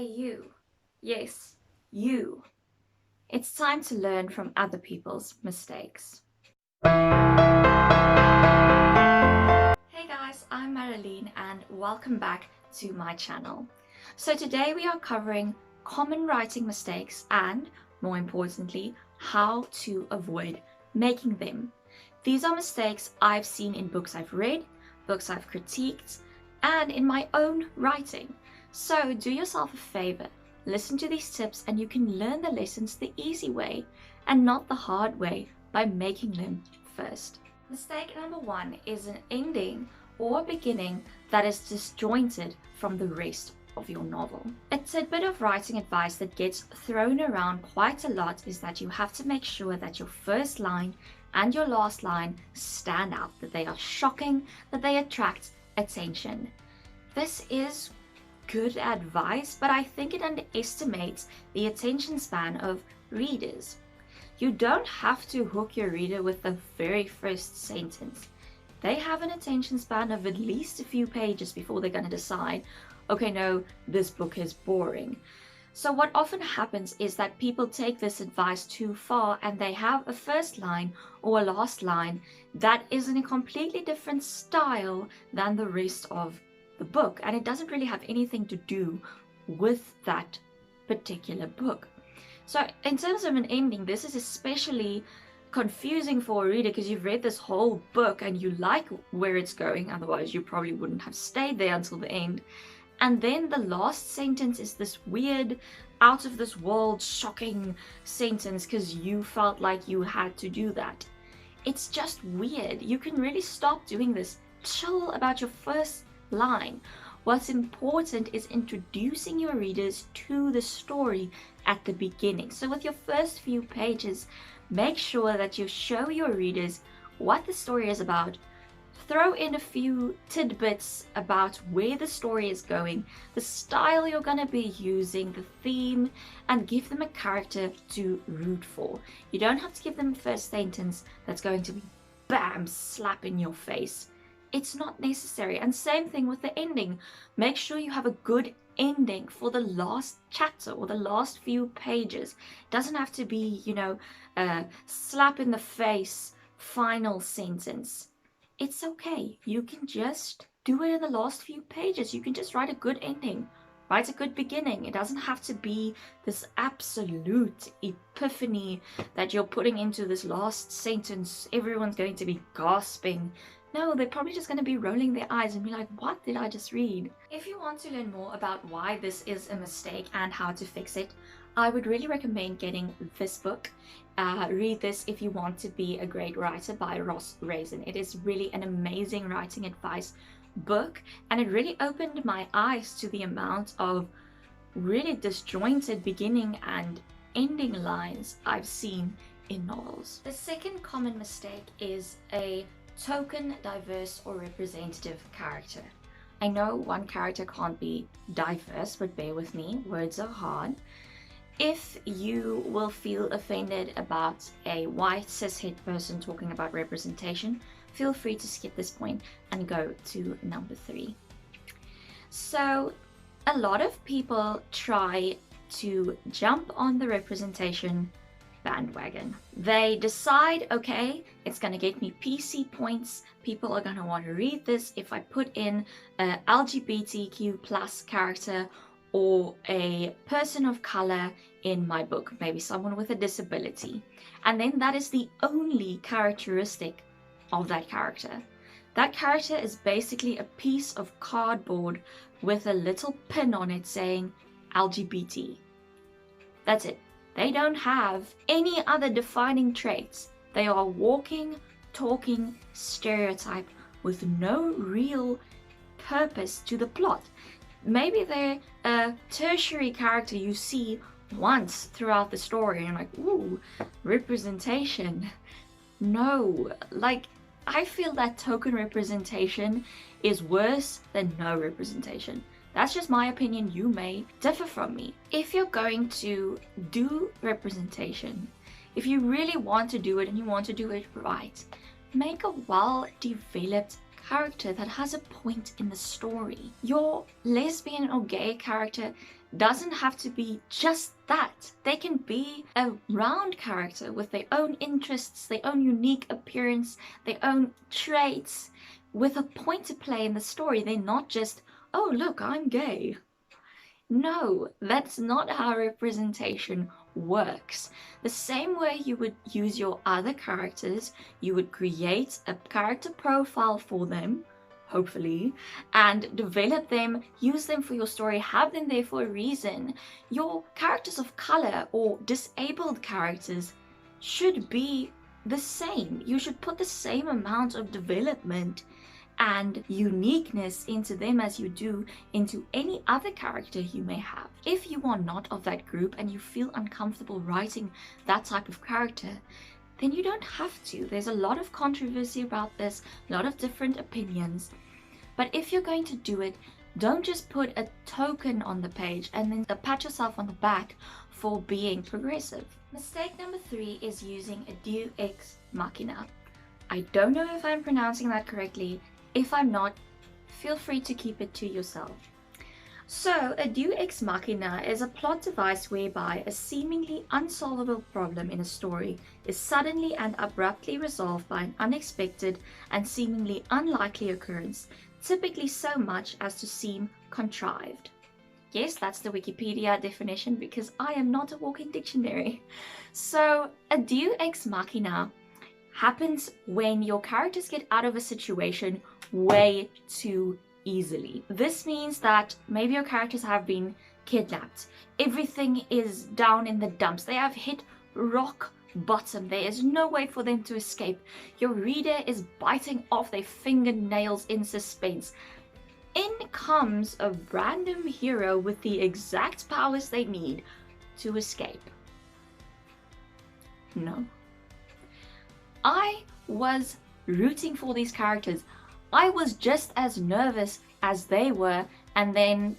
you. Yes, you. It's time to learn from other people's mistakes. Hey guys, I'm Marilyn and welcome back to my channel. So today we are covering common writing mistakes and, more importantly, how to avoid making them. These are mistakes I've seen in books I've read, books I've critiqued, and in my own writing. So do yourself a favor, listen to these tips and you can learn the lessons the easy way and not the hard way by making them first. Mistake number one is an ending or beginning that is disjointed from the rest of your novel. A tidbit of writing advice that gets thrown around quite a lot is that you have to make sure that your first line and your last line stand out, that they are shocking, that they attract attention. This is good advice, but I think it underestimates the attention span of readers. You don't have to hook your reader with the very first sentence. They have an attention span of at least a few pages before they're going to decide, okay, no, this book is boring. So what often happens is that people take this advice too far and they have a first line or a last line that is in a completely different style than the rest of the book, and it doesn't really have anything to do with that particular book. So in terms of an ending, this is especially confusing for a reader because you've read this whole book and you like where it's going, otherwise you probably wouldn't have stayed there until the end. And then the last sentence is this weird, out of this world, shocking sentence because you felt like you had to do that. It's just weird. You can really stop doing this. Chill about your first line. What's important is introducing your readers to the story at the beginning. So with your first few pages, make sure that you show your readers what the story is about. Throw in a few tidbits about where the story is going, the style you're going to be using, the theme, and give them a character to root for. You don't have to give them a first sentence that's going to be bam, slap in your face. It's not necessary. And same thing with the ending. Make sure you have a good ending for the last chapter or the last few pages. It doesn't have to be, a slap in the face final sentence. It's okay. You can just do it in the last few pages. You can just write a good ending. Write a good beginning. It doesn't have to be this absolute epiphany that you're putting into this last sentence. Everyone's going to be gasping. No, they're probably just going to be rolling their eyes and be like, what did I just read? If you want to learn more about why this is a mistake and how to fix it, I would really recommend getting this book. Read this if you want to be a great writer by Ross Raisin. It is really an amazing writing advice book, and it really opened my eyes to the amount of really disjointed beginning and ending lines I've seen in novels. The second common mistake is a token, diverse, or representative character. I know one character can't be diverse, but bear with me, words are hard. If you will feel offended about a white cishet person talking about representation, feel free to skip this point and go to number 3. So a lot of people try to jump on the representation bandwagon. They decide, okay, it's going to get me PC points. People are going to want to read this if I put in a LGBTQ plus character or a person of color in my book, maybe someone with a disability. And then that is the only characteristic of that character. That character is basically a piece of cardboard with a little pin on it saying LGBT. That's it. They don't have any other defining traits. They are a walking, talking stereotype with no real purpose to the plot. Maybe they're a tertiary character you see once throughout the story and you're like, ooh, representation. No, like, I feel that token representation is worse than no representation. That's just my opinion. You may differ from me. If you're going to do representation, if you really want to do it and you want to do it right, make a well-developed character that has a point in the story. Your lesbian or gay character doesn't have to be just that. They can be a round character with their own interests, their own unique appearance, their own traits, with a point to play in the story. They're not just, oh look, I'm gay. No, that's not how representation works. The same way you would use your other characters, you would create a character profile for them, hopefully, and develop them, use them for your story, have them there for a reason. Your characters of color or disabled characters should be the same. You should put the same amount of development and uniqueness into them as you do into any other character you may have. If you are not of that group and you feel uncomfortable writing that type of character, then you don't have to. There's a lot of controversy about this, a lot of different opinions. But if you're going to do it, don't just put a token on the page and then pat yourself on the back for being progressive. Mistake number 3 is using Adieu Ex Machina. I don't know if I'm pronouncing that correctly. If I'm not, feel free to keep it to yourself. So, Adieu Ex Machina is a plot device whereby a seemingly unsolvable problem in a story is suddenly and abruptly resolved by an unexpected and seemingly unlikely occurrence, typically so much as to seem contrived. Yes, that's the Wikipedia definition because I am not a walking dictionary. So, Adieu Ex Machina happens when your characters get out of a situation way too easily. This means that maybe your characters have been kidnapped. Everything is down in the dumps. They have hit rock bottom. There is no way for them to escape. Your reader is biting off their fingernails in suspense. In comes a random hero with the exact powers they need to escape. No. I was rooting for these characters. I was just as nervous as they were, and then,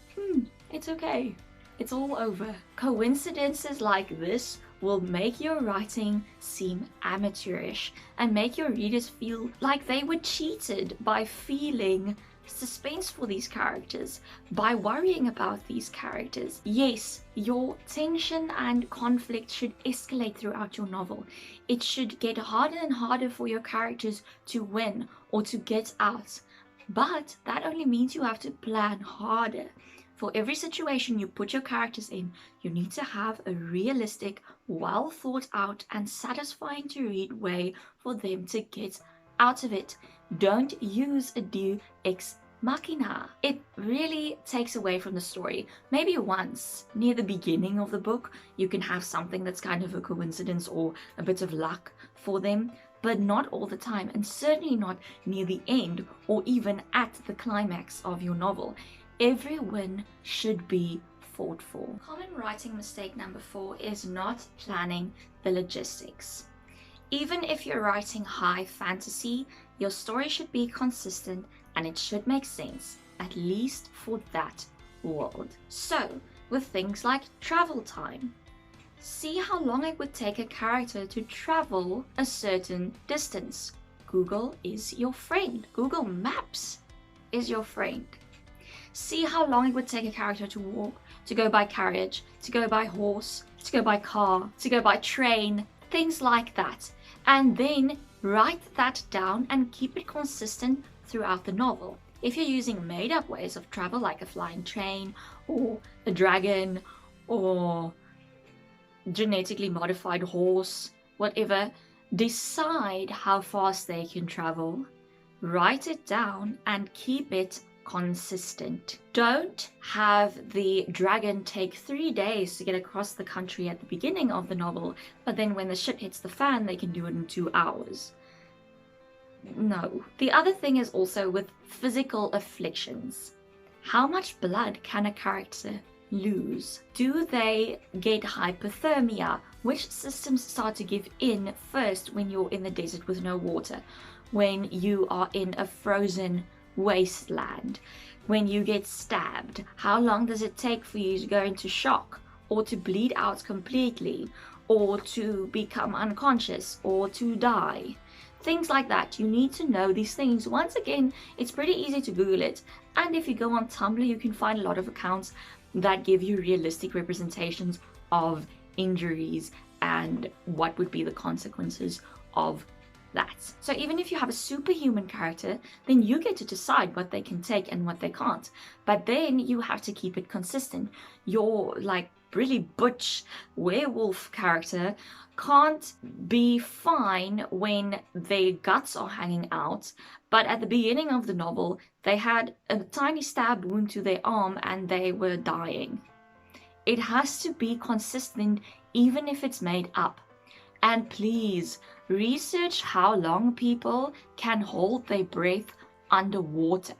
it's okay. It's all over. Coincidences like this will make your writing seem amateurish and make your readers feel like they were cheated by feeling suspense for these characters, by worrying about these characters. Yes, your tension and conflict should escalate throughout your novel. It should get harder and harder for your characters to win or to get out. But that only means you have to plan harder. For every situation you put your characters in, you need to have a realistic, well thought out and satisfying to read way for them to get out of it. Don't use Adieu Ex Machina. It really takes away from the story. Maybe once, near the beginning of the book, you can have something that's kind of a coincidence or a bit of luck for them, but not all the time, and certainly not near the end or even at the climax of your novel. Every win should be fought for. Common writing mistake number 4 is not planning the logistics. Even if you're writing high fantasy, your story should be consistent and it should make sense, at least for that world. So, with things like travel time, see how long it would take a character to travel a certain distance. Google is your friend. Google Maps is your friend. See how long it would take a character to walk, to go by carriage, to go by horse, to go by car, to go by train, things like that. And then write that down and keep it consistent throughout the novel. If you're using made-up ways of travel like a flying train or a dragon or genetically modified horse, whatever, decide how fast they can travel, write it down and keep it consistent. Don't have the dragon take 3 days to get across the country at the beginning of the novel, but then when the shit hits the fan, they can do it in 2 hours. No. The other thing is also with physical afflictions. How much blood can a character lose? Do they get hypothermia? Which systems start to give in first when you're in the desert with no water? When you are in a frozen wasteland? When you get stabbed? How long does it take for you to go into shock or to bleed out completely or to become unconscious or to die? Things like that. You need to know these things. Once again, it's pretty easy to Google it. And if you go on Tumblr, you can find a lot of accounts that give you realistic representations of injuries and what would be the consequences of that. So even if you have a superhuman character, then you get to decide what they can take and what they can't. But then you have to keep it consistent. Your like really butch werewolf character can't be fine when their guts are hanging out, but at the beginning of the novel they had a tiny stab wound to their arm and they were dying. It has to be consistent even if it's made up. And please research how long people can hold their breath underwater.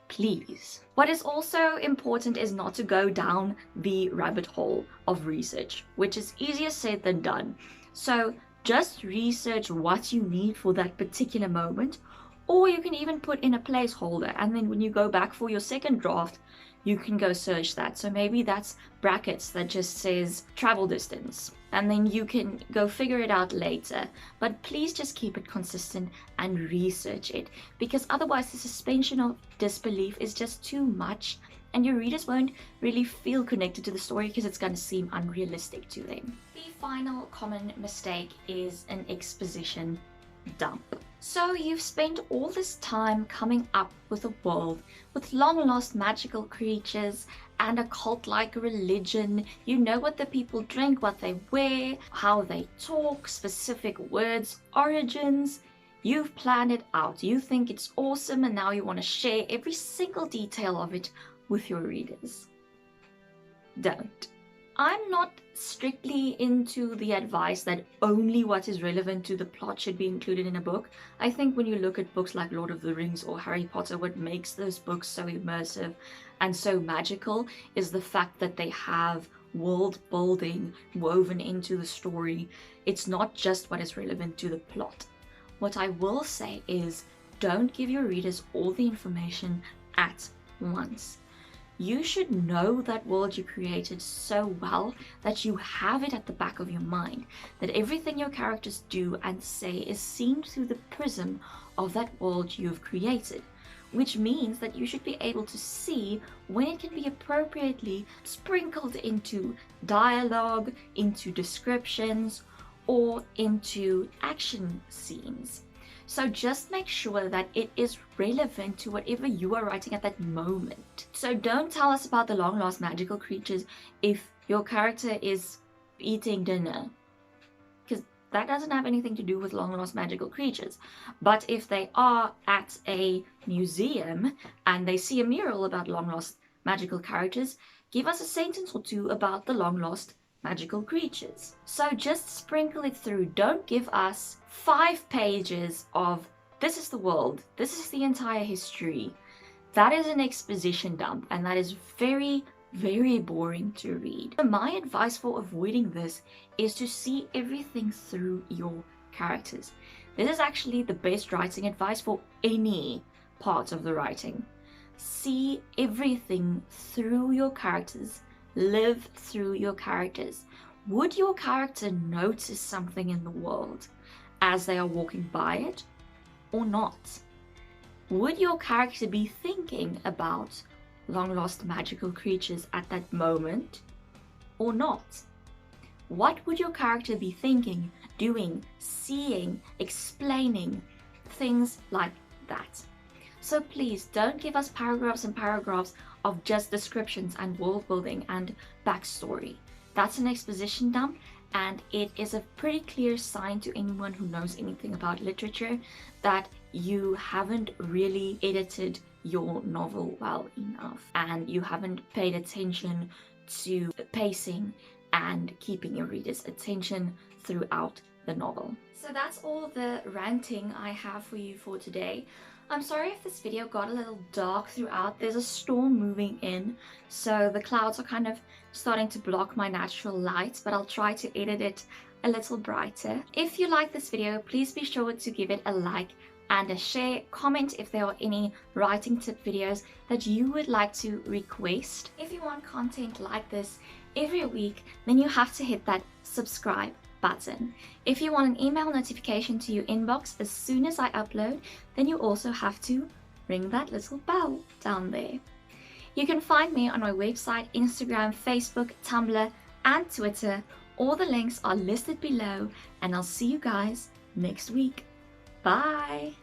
Please. What is also important is not to go down the rabbit hole of research, which is easier said than done. So just research what you need for that particular moment, or you can even put in a placeholder, and then when you go back for your second draft, you can go search that. So maybe that's brackets that just says travel distance, and then you can go figure it out later. But please just keep it consistent and research it, because otherwise the suspension of disbelief is just too much and your readers won't really feel connected to the story because it's going to seem unrealistic to them. The final common mistake is an exposition dump. So you've spent all this time coming up with a world with long-lost magical creatures and a cult-like religion. You know what the people drink, what they wear, how they talk, specific words, origins. You've planned it out. You think it's awesome and now you want to share every single detail of it with your readers. Don't. I'm not strictly into the advice that only what is relevant to the plot should be included in a book. I think when you look at books like Lord of the Rings or Harry Potter, what makes those books so immersive and so magical is the fact that they have world building woven into the story. It's not just what is relevant to the plot. What I will say is, don't give your readers all the information at once. You should know that world you created so well that you have it at the back of your mind, that everything your characters do and say is seen through the prism of that world you've created, which means that you should be able to see when it can be appropriately sprinkled into dialogue, into descriptions, or into action scenes. So just make sure that it is relevant to whatever you are writing at that moment. So don't tell us about the long-lost magical creatures if your character is eating dinner, because that doesn't have anything to do with long-lost magical creatures. But if they are at a museum and they see a mural about long-lost magical characters, give us a sentence or two about the long-lost magical creatures. So just sprinkle it through. Don't give us 5 pages of this is the world, this is the entire history. That is an exposition dump, and that is very, very boring to read. My advice for avoiding this is to see everything through your characters. This is actually the best writing advice for any part of the writing. See everything through your characters. Live through your characters. Would your character notice something in the world as they are walking by it or not? Would your character be thinking about long-lost magical creatures at that moment or not? What would your character be thinking, doing, seeing, explaining, things like that? So please don't give us paragraphs and paragraphs of just descriptions and world building and backstory. That's an exposition dump, and it is a pretty clear sign to anyone who knows anything about literature that you haven't really edited your novel well enough and you haven't paid attention to pacing and keeping your readers' attention throughout the novel. So that's all the ranting I have for you for today. I'm sorry if this video got a little dark throughout. There's a storm moving in, so the clouds are kind of starting to block my natural light, but I'll try to edit it a little brighter. If you like this video, please be sure to give it a like and a share. Comment if there are any writing tip videos that you would like to request. If you want content like this every week, then you have to hit that subscribe button. If you want an email notification to your inbox as soon as I upload, then you also have to ring that little bell down there. You can find me on my website, Instagram, Facebook, Tumblr, and Twitter. All the links are listed below, and I'll see you guys next week. Bye!